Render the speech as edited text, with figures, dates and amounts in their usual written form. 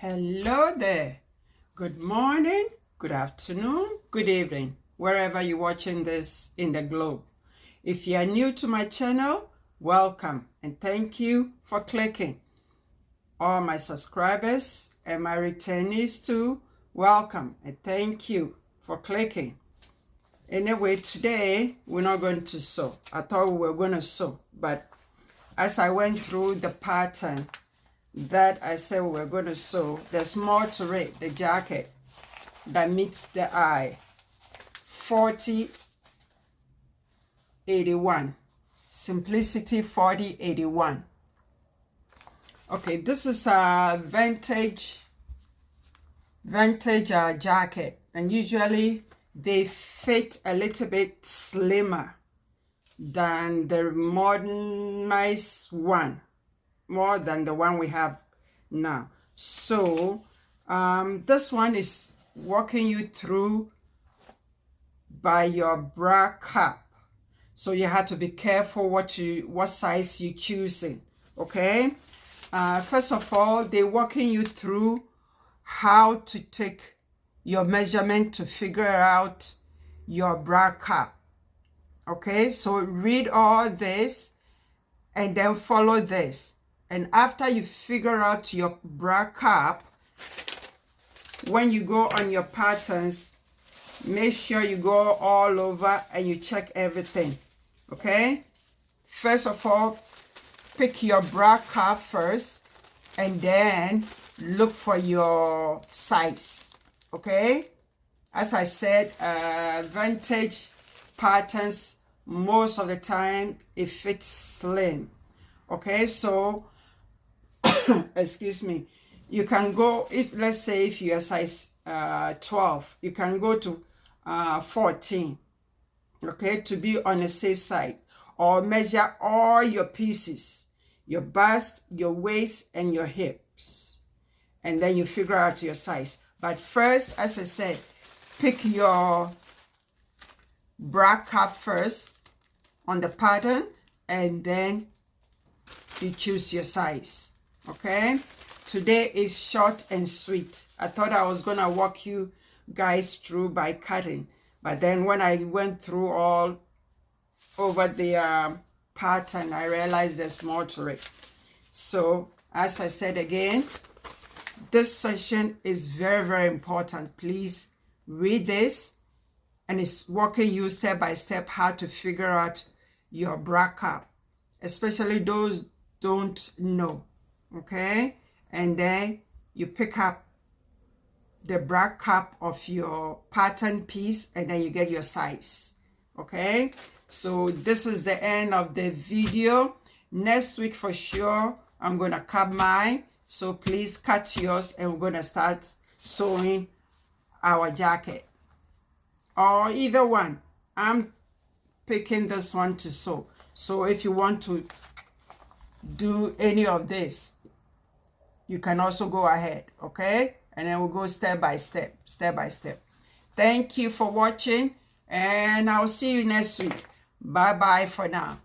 Hello there. Good morning, good afternoon, good evening, wherever you're watching this in the globe. If you are new to my channel, welcome and thank you for clicking. All my subscribers and my returnees too, welcome and thank you for clicking. Anyway, today we're not going to sew. I thought we were going to sew, but as I went through the pattern that I said we were going to sew, there's more to it. The jacket that meets the eye. 4081. Simplicity 4081. Okay, this is a vintage jacket, and usually they fit a little bit slimmer than the modernized one, more than the one we have now. So this one is walking you through by your bra cup, so you have to be careful what size you're choosing. Okay, first of all, they're walking you through how to take your measurement to figure out your bra cup. Okay, so read all this and then follow this. And after you figure out your bra cup, when you go on your patterns, make sure you go all over and you check everything. Okay, first of all, pick your bra cup first and then look for your size. Okay, as I said, vintage patterns, most of the time it fits slim. Okay, so excuse me, you can go, if let's say if you're size 12, you can go to 14, okay, to be on the safe side, or measure all your pieces, your bust, your waist, and your hips, and then you figure out your size. But first, as I said, pick your bra cup first on the pattern, and then you choose your size. Okay, today is short and sweet. I thought I was gonna walk you guys through by cutting, but then when I went through all over the pattern, I realized there's more to it. So as I said again, this session is very, very important. Please read this, and it's walking you step by step how to figure out your bra cup, especially those don't know. Okay, and then you pick up the bra cup of your pattern piece, and then you get your size. Okay, so this is the end of the video. Next week for sure I'm gonna cut mine, so please cut yours, and we're gonna start sewing our jacket, or either one. I'm picking this one to sew, so if you want to do any of this, you can also go ahead. Okay, and then we'll go step by step. Thank you for watching, and I'll see you next week. Bye bye for now.